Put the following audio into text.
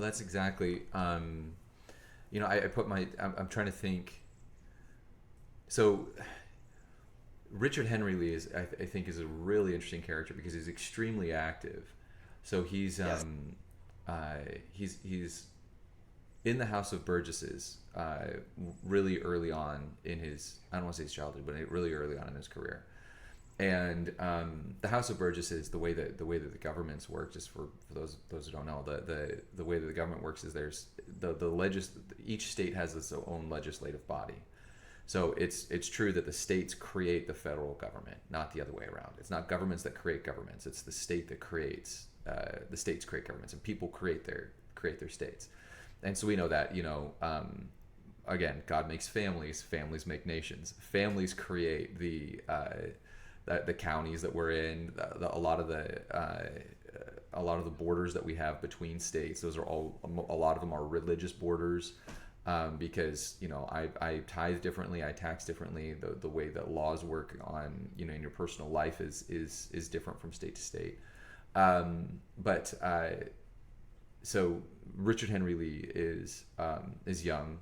that's exactly. I put my. I'm trying to think. So Richard Henry Lee I think is a really interesting character because he's extremely active. So Yes. he's in the House of Burgesses really early on in his, I don't want to say his childhood, but really early on in his career. And the House of Burgesses, the way that the governments work, just for those who don't know, the way that the government works is there's each state has its own legislative body. So it's true that the states create the federal government, not the other way around. It's not governments that create governments. It's the state that creates the states create governments, and people create their states. And so we know that again, God makes families, families make nations. Families create the counties that we're in, a lot of the borders that we have between states. Those are all, a lot of them are religious borders, because I tithe differently, I tax differently. The way that laws work on in your personal life is different from state to state. But so Richard Henry Lee is young